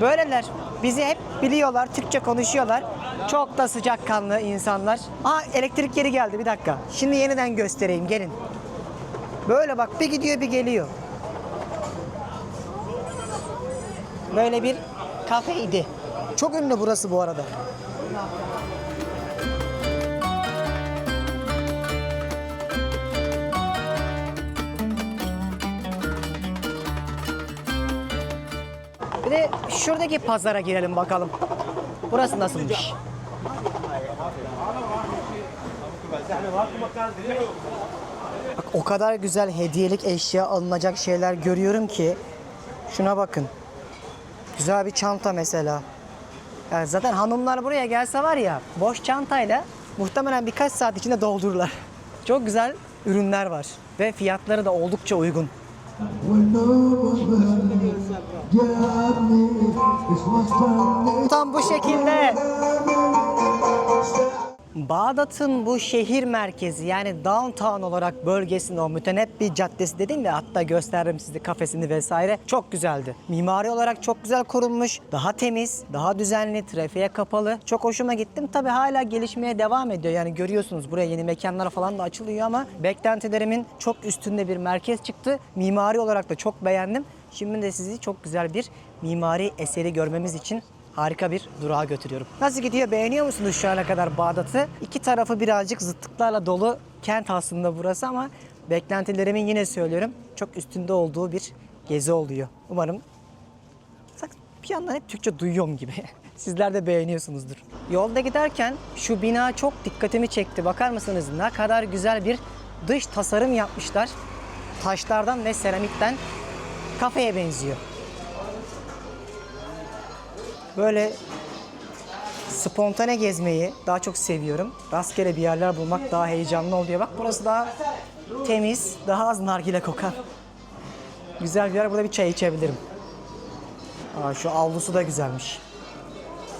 A: Böyleler. Bizi hep biliyorlar, Türkçe konuşuyorlar. Çok da sıcakkanlı insanlar. Aa elektrik geri geldi bir dakika. Şimdi yeniden göstereyim gelin. Böyle bak bir gidiyor bir geliyor. Böyle bir kafeydi. Çok ünlü burası bu arada. Bir de şuradaki pazara girelim bakalım. Burası nasılmış? Bak o kadar güzel hediyelik eşya alınacak şeyler görüyorum ki. Şuna bakın. Güzel bir çanta mesela. Yani zaten hanımlar buraya gelse var ya boş çantayla muhtemelen birkaç saat içinde doldururlar. Çok güzel ürünler var ve fiyatları da oldukça uygun. Tam bu şekilde. Bağdat'ın bu şehir merkezi yani downtown olarak bölgesinde o mütenebbi caddesi dedim ya hatta gösterdim size kafesini vesaire çok güzeldi. Mimari olarak çok güzel korunmuş, daha temiz, daha düzenli, trafiğe kapalı. Çok hoşuma gittim. Tabii hala gelişmeye devam ediyor. Yani görüyorsunuz buraya yeni mekanlar falan da açılıyor ama beklentilerimin çok üstünde bir merkez çıktı. Mimari olarak da çok beğendim. Şimdi de sizi çok güzel bir mimari eseri görmemiz için harika bir durağa götürüyorum. Nasıl gidiyor? Beğeniyor musunuz şu ana kadar Bağdat'ı? İki tarafı birazcık zıtlıklarla dolu kent aslında burası ama beklentilerimin yine söylüyorum çok üstünde olduğu bir gezi oluyor. Umarım bir yandan hep Türkçe duyuyorum gibi. Sizler de beğeniyorsunuzdur. Yolda giderken şu bina çok dikkatimi çekti. Bakar mısınız ne kadar güzel bir dış tasarım yapmışlar. Taşlardan ve seramikten kafeye benziyor. Böyle spontane gezmeyi daha çok seviyorum. Rastgele bir yerler bulmak daha heyecanlı oluyor. Bak burası daha temiz, daha az nargile kokan. Güzel bir yer. Burada bir çay içebilirim. Aa, şu avlusu da güzelmiş.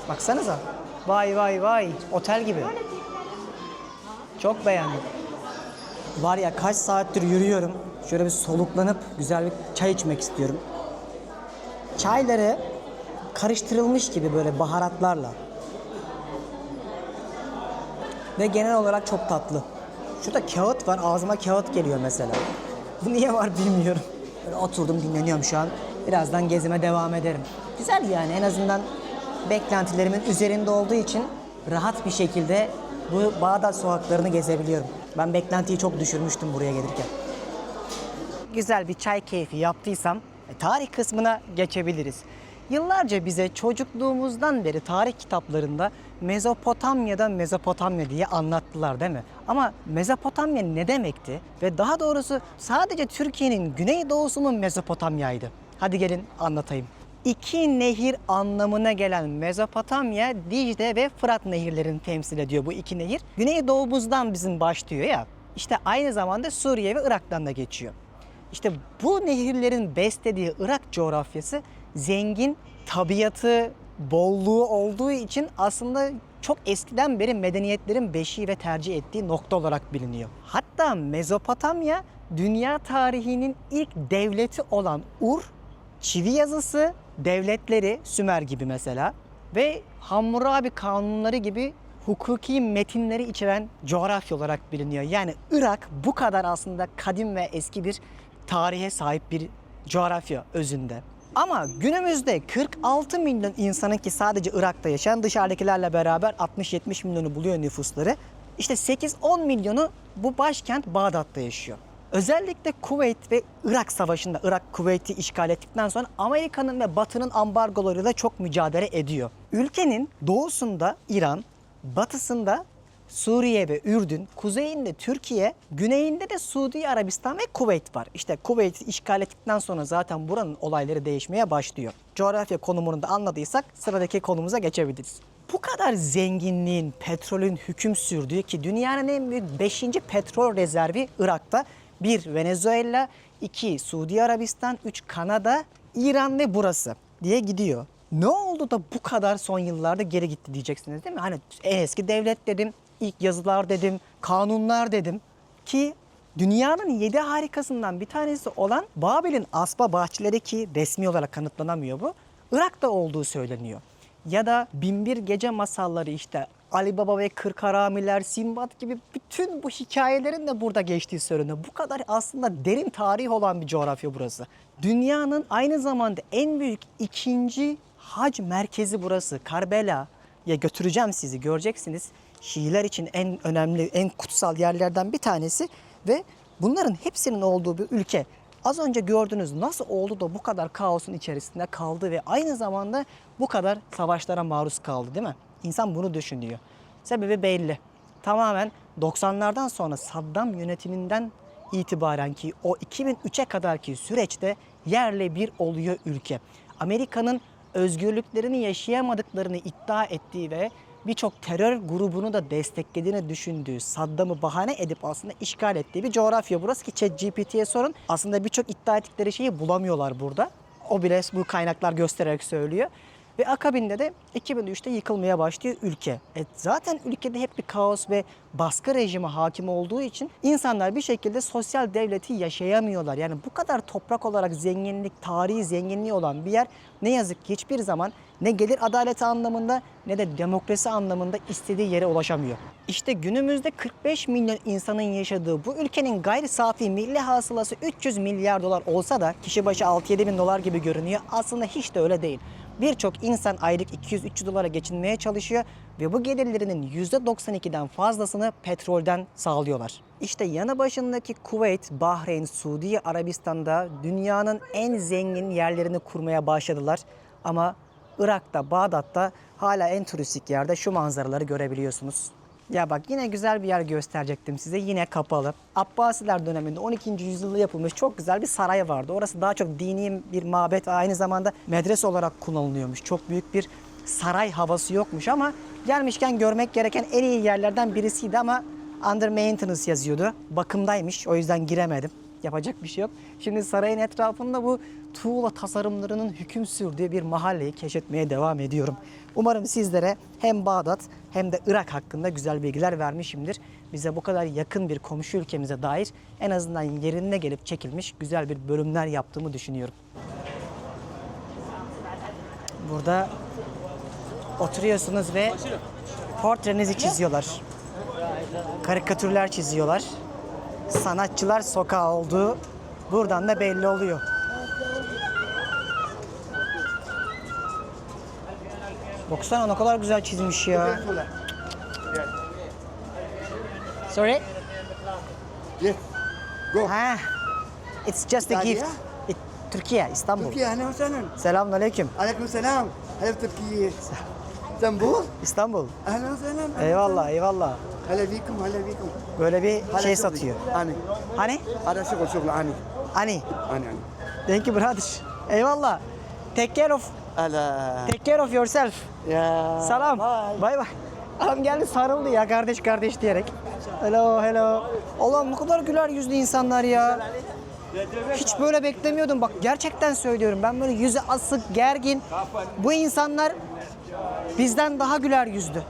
A: Baksanıza. Vay vay vay. Otel gibi. Çok beğendim. Var ya kaç saattir yürüyorum. Şöyle bir soluklanıp güzel bir çay içmek istiyorum. Çayları karıştırılmış gibi böyle baharatlarla. Ve genel olarak çok tatlı. Şurada kağıt var. Ağzıma kağıt geliyor mesela. Bu niye var bilmiyorum. Böyle oturdum dinleniyorum şu an. Birazdan gezime devam ederim. Güzel yani en azından beklentilerimin üzerinde olduğu için rahat bir şekilde bu Bağdat sokaklarını gezebiliyorum. Ben beklentiyi çok düşürmüştüm buraya gelirken. Güzel bir çay keyfi yaptıysam tarih kısmına geçebiliriz. Yıllarca bize çocukluğumuzdan beri tarih kitaplarında Mezopotamya diye anlattılar değil mi? Ama Mezopotamya ne demekti? Ve daha doğrusu sadece Türkiye'nin güneydoğusu mu Mezopotamya'ydı? Hadi gelin anlatayım. İki nehir anlamına gelen Mezopotamya, Dicle ve Fırat nehirlerini temsil ediyor bu iki nehir. Güneydoğumuzdan bizim başlıyor ya. İşte aynı zamanda Suriye ve Irak'tan da geçiyor. İşte bu nehirlerin beslediği Irak coğrafyası zengin, tabiatı, bolluğu olduğu için aslında çok eskiden beri medeniyetlerin beşiği ve tercih ettiği nokta olarak biliniyor. Hatta Mezopotamya dünya tarihinin ilk devleti olan Ur, çivi yazısı devletleri, Sümer gibi mesela ve Hammurabi kanunları gibi hukuki metinleri içeren coğrafya olarak biliniyor. Yani Irak bu kadar aslında kadim ve eski bir tarihe sahip bir coğrafya özünde. Ama günümüzde 46 milyon insanın ki sadece Irak'ta yaşayan dışarıdakilerle beraber 60-70 milyonu buluyor nüfusları. İşte 8-10 milyonu bu başkent Bağdat'ta yaşıyor. Özellikle Kuveyt ve Irak Savaşı'nda Irak Kuveyt'i işgal ettikten sonra Amerika'nın ve Batı'nın ambargolarıyla çok mücadele ediyor. Ülkenin doğusunda İran, batısında Suriye ve Ürdün, kuzeyinde Türkiye, güneyinde de Suudi Arabistan ve Kuveyt var. İşte Kuveyt'i işgal ettikten sonra zaten buranın olayları değişmeye başlıyor. Coğrafya konumunu da anladıysak sıradaki konumuza geçebiliriz. Bu kadar zenginliğin, petrolün hüküm sürdüğü ki dünyanın en büyük 5. petrol rezervi Irak'ta. 1 Venezuela, 2 Suudi Arabistan, 3 Kanada, İran ve burası diye gidiyor. Ne oldu da bu kadar son yıllarda geri gitti diyeceksiniz değil mi? Hani en eski devlet dedim, ilk yazılar dedim, kanunlar dedim ki dünyanın 7 harikasından bir tanesi olan Babil'in asba bahçeleri ki resmi olarak kanıtlanamıyor bu. Irak'ta olduğu söyleniyor. Ya da Binbir Gece masalları işte Ali Baba ve Kırk Haramiler, Sinbad gibi bütün bu hikayelerin de burada geçtiği söyleniyor. Bu kadar aslında derin tarih olan bir coğrafya burası. Dünyanın aynı zamanda en büyük ikinci hac merkezi burası. Karbela'ya götüreceğim sizi, göreceksiniz. Şiiler için en önemli, en kutsal yerlerden bir tanesi ve bunların hepsinin olduğu bir ülke. Az önce gördünüz nasıl oldu da bu kadar kaosun içerisinde kaldı ve aynı zamanda bu kadar savaşlara maruz kaldı değil mi? İnsan bunu düşünüyor. Sebebi belli. Tamamen 90'lardan sonra Saddam yönetiminden itibaren ki o 2003'e kadarki süreçte yerle bir oluyor ülke. Amerika'nın özgürlüklerini yaşayamadıklarını iddia ettiği ve birçok terör grubunu da desteklediğini düşündüğü, Saddam'ı bahane edip aslında işgal ettiği bir coğrafya burası ki ChatGPT'ye sorun. Aslında birçok iddia ettikleri şeyi bulamıyorlar burada. O bile bu kaynaklar göstererek söylüyor. Ve akabinde de 2003'te yıkılmaya başlıyor ülke. Zaten ülkede hep bir kaos ve baskı rejimi hakim olduğu için insanlar bir şekilde sosyal devleti yaşayamıyorlar. Yani bu kadar toprak olarak zenginlik, tarihi zenginliği olan bir yer ne yazık ki hiçbir zaman ne gelir adaleti anlamında ne de demokrasi anlamında istediği yere ulaşamıyor. İşte günümüzde 45 milyon insanın yaşadığı bu ülkenin gayri safi milli hasılası 300 milyar dolar olsa da kişi başı 6-7 bin dolar gibi görünüyor. Aslında hiç de öyle değil. Birçok insan aylık 200-300 dolara geçinmeye çalışıyor ve bu gelirlerinin %92'den fazlasını petrolden sağlıyorlar. İşte yanı başındaki Kuveyt, Bahreyn, Suudi Arabistan'da dünyanın en zengin yerlerini kurmaya başladılar. Ama Irak'ta, Bağdat'ta hala en turistik yerde şu manzaraları görebiliyorsunuz. Ya bak yine güzel bir yer gösterecektim size. Yine kapalı. Abbasiler döneminde 12. yüzyılda yapılmış çok güzel bir saray vardı. Orası daha çok dini bir mabet ve aynı zamanda medrese olarak kullanılıyormuş. Çok büyük bir saray havası yokmuş ama gelmişken görmek gereken en iyi yerlerden birisiydi ama under maintenance yazıyordu. Bakımdaymış. O yüzden giremedim. Yapacak bir şey yok. Şimdi sarayın etrafında bu tuğla tasarımlarının hüküm sürdüğü bir mahalleyi keşfetmeye devam ediyorum. Umarım sizlere hem Bağdat hem de Irak hakkında güzel bilgiler vermişimdir. Bize bu kadar yakın bir komşu ülkemize dair en azından yerine gelip çekilmiş güzel bir bölümler yaptığımı düşünüyorum. Burada oturuyorsunuz ve portrenizi çiziyorlar. Karikatürler çiziyorlar. Sanatçılar sokağı olduğu buradan da belli oluyor. Baksana ne kadar güzel çizmiş ya. Sorry?
F: Yes. Go.
A: Ha. It's just a gift. Türkiye, İstanbul.
F: Türkiye, أهلا وسهلا.
A: Selamünaleyküm.
F: عليكم السلام. هلا بتركيا. اسطنبول.
A: İstanbul.
F: أهلا وسهلا.
A: Eyvallah, eyvallah.
F: هلا بيكم هلا بيكم.
A: Böyle bir
F: هذا
A: şey
F: شغلي.
A: satıyor.
F: أنا.
A: Hani?
F: هذا شغل أنا.
A: Hani?
F: أنا.
A: Thank you brother. Eyvallah. Take care of
F: هلا.
A: Take care of yourself.
F: يا.
A: Salam.
F: Bye.
A: Bay bay. Adam geldi sarıldı ya kardeş kardeş diyerek. Hello hello. Allah'ım ne kadar güler yüzlü insanlar ya. Hiç böyle beklemiyordum. Bak gerçekten söylüyorum. Ben böyle yüzü asık, gergin. Bu insanlar bizden daha güler yüzlü.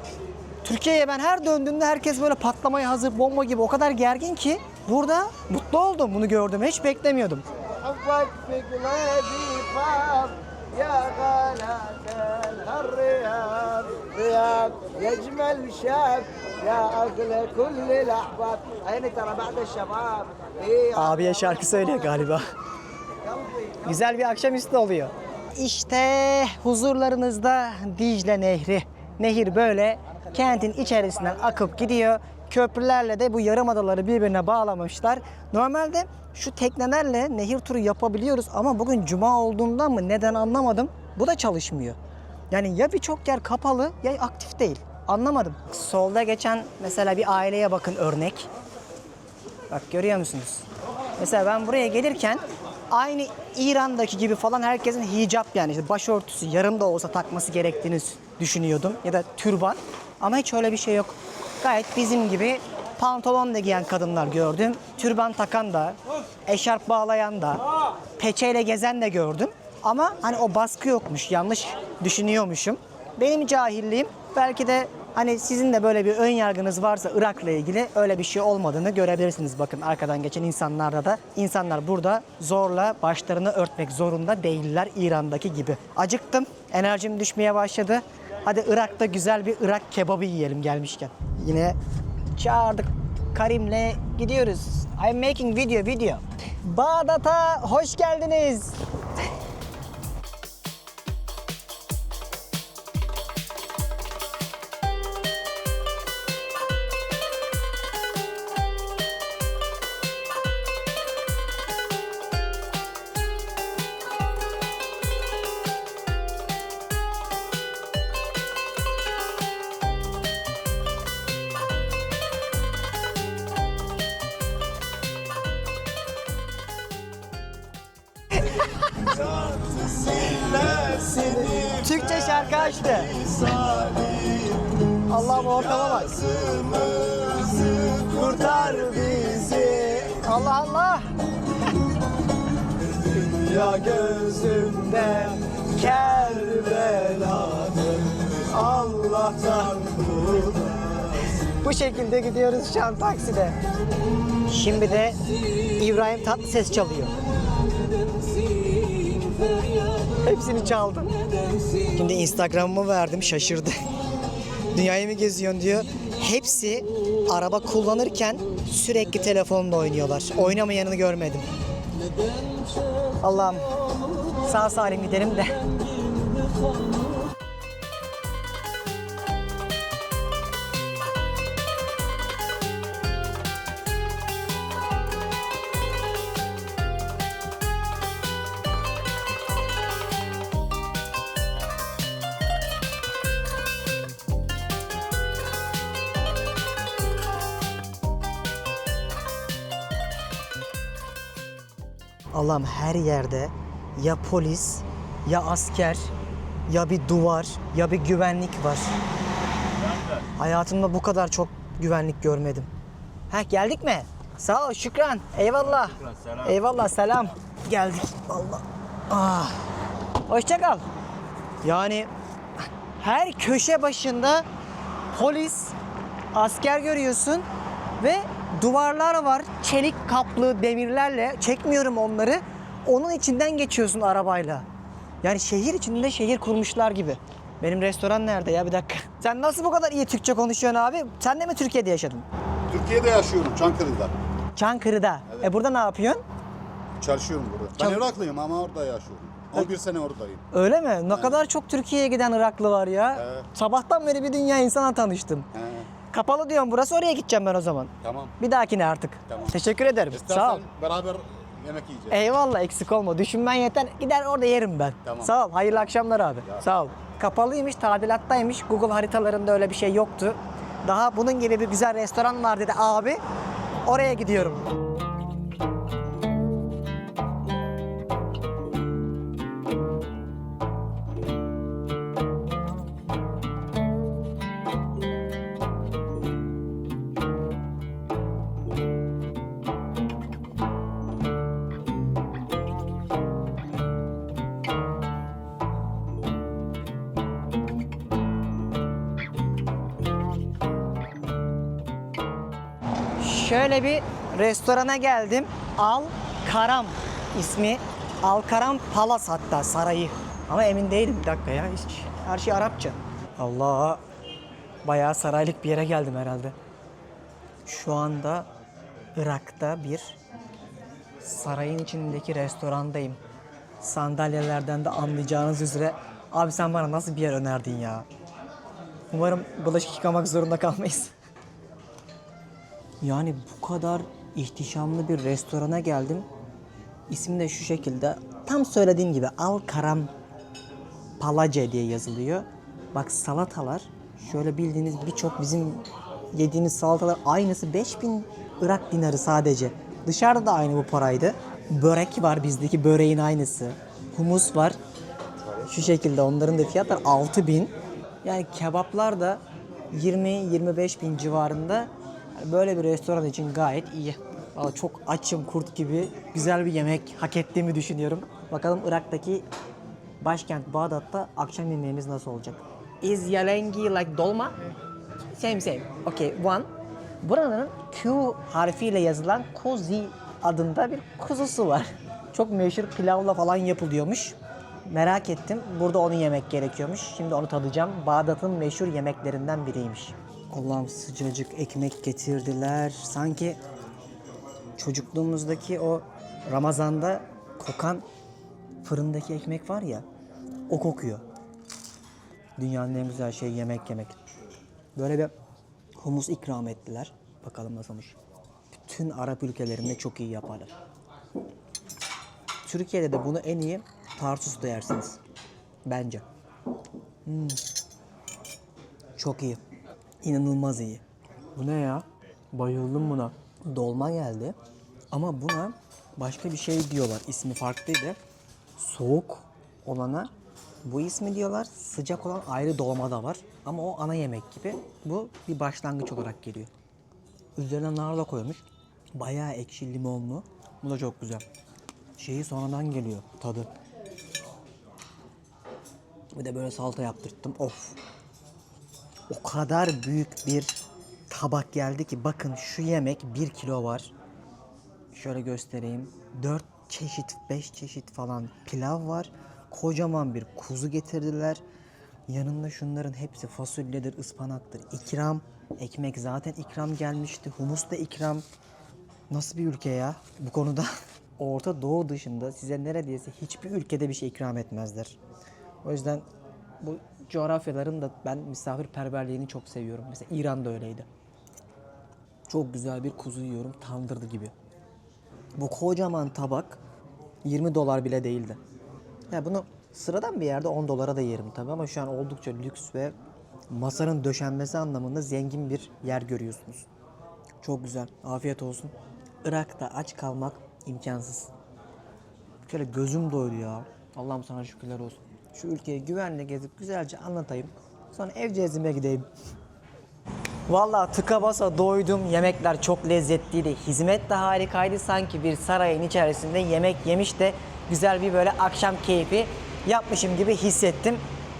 A: Türkiye'ye ben her döndüğümde herkes böyle patlamaya hazır bomba gibi o kadar gergin ki burada mutlu oldum bunu gördüm. Hiç beklemiyordum.
F: حبك في قلبي فاض يا غلاة الرياض رياض يا اجمل شاب يا اغلى كل الاحباب عيني ترى بعد الشباب
A: Abiye şarkı söylüyor galiba. Güzel bir akşamüstü oluyor. İşte huzurlarınızda Dicle Nehri. Nehir böyle kentin içerisinden akıp gidiyor. Köprülerle de bu yarımadaları birbirine bağlamışlar. Normalde şu teknelerle nehir turu yapabiliyoruz ama bugün cuma olduğundan mı neden anlamadım. Bu da çalışmıyor. Yani ya birçok yer kapalı ya aktif değil. Anlamadım. Solda geçen mesela bir aileye bakın örnek. Bak görüyor musunuz? Mesela ben buraya gelirken aynı İran'daki gibi falan herkesin hicap yani işte başörtüsü yarım da olsa takması gerektiğini düşünüyordum. Ya da türban. Ama hiç öyle bir şey yok. Gayet bizim gibi pantolon da giyen kadınlar gördüm. Türban takan da, eşarp bağlayan da, peçeyle gezen de gördüm. Ama hani o baskı yokmuş. Yanlış düşünüyormuşum. Benim cahilliğim belki de hani sizin de böyle bir ön yargınız varsa Irak'la ilgili öyle bir şey olmadığını görebilirsiniz. Bakın arkadan geçen insanlarda da insanlar burada zorla başlarını örtmek zorunda değiller İran'daki gibi. Acıktım. Enerjim düşmeye başladı. Hadi Irak'ta güzel bir Irak kebabı yiyelim gelmişken. Yine çağırdık. Karim'le gidiyoruz. I'm making video. Bağdat'a hoş geldiniz. Türkçe şarkı açtı. Allah'ım ortama bak. Kurtar bizi. Allah Allah. Ya gözümden Kerbela'dır Allah'tan bu şekilde gidiyoruz şu an takside. Şimdi de İbrahim Tatlıses çalıyor. Hepsini çaldım. Şimdi Instagram'ımı verdim, şaşırdı. Dünyayı mı geziyorsun diyor. Hepsi araba kullanırken sürekli telefonla oynuyorlar. Oynamayanını görmedim. Allah'ım sağ salim gidelim de Allah'ım her yerde ya polis, ya asker, ya bir duvar, ya bir güvenlik var. Hayatımda bu kadar çok güvenlik görmedim. Heh, geldik mi? Sağ ol, şükran. Eyvallah. Eyvallah, selam. Geldik. Allah. Ah. Hoşça kal. Yani her köşe başında polis, asker görüyorsun ve duvarlar var. Çelik kaplı demirlerle, çekmiyorum onları. Onun içinden geçiyorsun arabayla. Yani şehir içinde şehir kurmuşlar gibi. Benim restoran nerede ya, bir dakika. Sen nasıl bu kadar iyi Türkçe konuşuyorsun abi? Sen de mi Türkiye'de yaşadın?
G: Türkiye'de yaşıyorum, Çankırı'da.
A: Çankırı'da. Burada ne yapıyorsun?
G: Çalışıyorum burada. Ben Iraklıyım ama orada yaşıyorum. 11 sene oradayım.
A: Öyle mi? Ne kadar çok Türkiye'ye giden Iraklı var ya.
G: Evet.
A: Sabahtan beri bir dünya insana tanıştım.
G: He,
A: Kapalı diyorum burası, oraya gideceğim ben o zaman.
G: tamam.
A: Bir dahakine artık.
G: Tamam.
A: Teşekkür ederim.
G: İstersen
A: Sağ ol.
G: beraber yemek yiyeceğiz.
A: Eyvallah, eksik olma. Düşünmen yeter. Gider orada yerim ben.
G: Tamam.
A: Sağ ol. Hayırlı akşamlar abi. Sağ ol. Kapalıymış, tadilattaymış. Google haritalarında öyle bir şey yoktu. Daha bunun gibi bir güzel restoran var dedi abi. Oraya gidiyorum. Şöyle bir restorana geldim. Al Karam ismi. Al Karam Palace hatta, sarayı. Ama emin değilim, bir dakika ya. Hiç, her şey Arapça. Allah, bayağı saraylık bir yere geldim herhalde. Şu anda Irak'ta bir sarayın içindeki restorandayım. Sandalyelerden de anlayacağınız üzere. Abi sen bana nasıl bir yer önerdin ya? Umarım bulaşık yıkamak zorunda kalmayız. Yani bu kadar ihtişamlı bir restorana geldim. İsmi de şu şekilde. Tam söylediğim gibi Al Karam Palace diye yazılıyor. Bak salatalar, şöyle bildiğiniz birçok bizim yediğimiz salatalar aynısı 5000 Irak dinarı sadece. Dışarıda da aynı bu paraydı. Börek var, bizdeki böreğin aynısı. Humus var. Şu şekilde, onların da fiyatları 6000. Yani kebaplar da 20-25 bin civarında. Böyle bir restoran için gayet iyi. Vallahi çok açım, kurt gibi. Güzel bir yemek hak ettiğimi düşünüyorum. Bakalım Irak'taki başkent Bağdat'ta akşam yemeğimiz nasıl olacak? Is yalengi like dolma? Same. Okay, one. Buranın Q harfiyle yazılan Kozi adında bir kuzusu var. Çok meşhur pilavla falan yapılıyormuş. Merak ettim. Burada onu yemek gerekiyormuş. Şimdi onu tadacağım. Bağdat'ın meşhur yemeklerinden biriymiş. Allah'ım, sıcacık ekmek getirdiler. Sanki çocukluğumuzdaki o Ramazan'da kokan fırındaki ekmek var ya, o kokuyor. Dünyanın en güzel şeyi yemek yemek. Böyle bir humus ikram ettiler. Bakalım nasılmış. Bütün Arap ülkelerinde çok iyi yaparlar. Türkiye'de de bunu en iyi Tarsus'ta yersiniz. Bence. Çok iyi. İnanılmaz iyi. Bu ne ya? Bayıldım buna. Dolma geldi. Ama buna başka bir şey diyorlar. İsmi farklıydı. Soğuk olana bu ismi diyorlar. Sıcak olan ayrı dolma da var. Ama o ana yemek gibi. Bu bir başlangıç olarak geliyor. Üzerine narla koymuş. Bayağı ekşi, limonlu. Bu da çok güzel. Şeyi sonradan geliyor tadı. Bir de böyle salata yaptırttım. Of. O kadar büyük bir tabak geldi ki, bakın şu yemek 1 kilo var. Şöyle göstereyim. 4 çeşit, 5 çeşit falan pilav var. Kocaman bir kuzu getirdiler. Yanında şunların hepsi fasulyedir, ıspanaktır. İkram. Ekmek zaten ikram gelmişti. Humus da ikram. Nasıl bir ülke ya bu konuda? Orta Doğu dışında size neredeyse hiçbir ülkede bir şey ikram etmezler. O yüzden Bu coğrafyaların da ben misafirperverliğini çok seviyorum. Mesela İran'da öyleydi. Çok güzel bir kuzu yiyorum, tandırdı gibi. Bu kocaman tabak 20 dolar bile değildi. Ya bunu sıradan bir yerde 10 dolara da yerim tabii ama şu an oldukça lüks ve masanın döşenmesi anlamında zengin bir yer görüyorsunuz. Çok güzel. Afiyet olsun. Irak'ta aç kalmak imkansız. Şöyle gözüm doydu ya. Allah'ım sana şükürler olsun. Şu ülkeyi güvenle gezip güzelce anlatayım. Sonra ev cezime gideyim. Vallahi tıka basa doydum. Yemekler çok lezzetliydi. Hizmet de harikaydı. Sanki bir sarayın içerisinde yemek yemiş de güzel bir böyle akşam keyfi yapmışım gibi hissettim.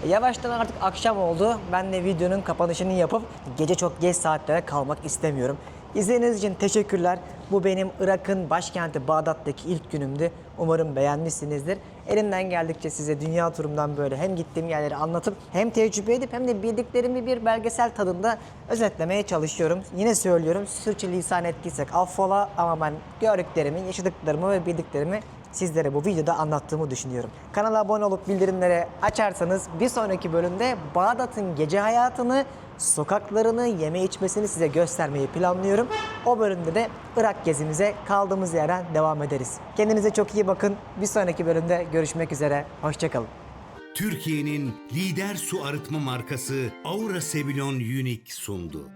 A: Yavaştan artık akşam oldu. Ben de videonun kapanışını yapıp gece çok geç saatlere kalmak istemiyorum. İzlediğiniz için teşekkürler. Bu benim Irak'ın başkenti Bağdat'taki ilk günümdü. Umarım beğenmişsinizdir. Elimden geldikçe size dünya turumdan böyle hem gittiğim yerleri anlatıp hem tecrübe edip hem de bildiklerimi bir belgesel tadında özetlemeye çalışıyorum. Yine söylüyorum, sürçülisan ettiysek affola ama ben gördüklerimi, yaşadıklarımı ve bildiklerimi sizlere bu videoda anlattığımı düşünüyorum. Kanala abone olup bildirimleri açarsanız bir sonraki bölümde Bağdat'ın gece hayatını, sokaklarını, yeme içmesini size göstermeyi planlıyorum. O bölümde de Irak gezimize kaldığımız yerden devam ederiz. Kendinize çok iyi bakın. Bir sonraki bölümde görüşmek üzere. Hoşçakalın.
C: Türkiye'nin lider su arıtma markası Aura Sevilon Unique sundu.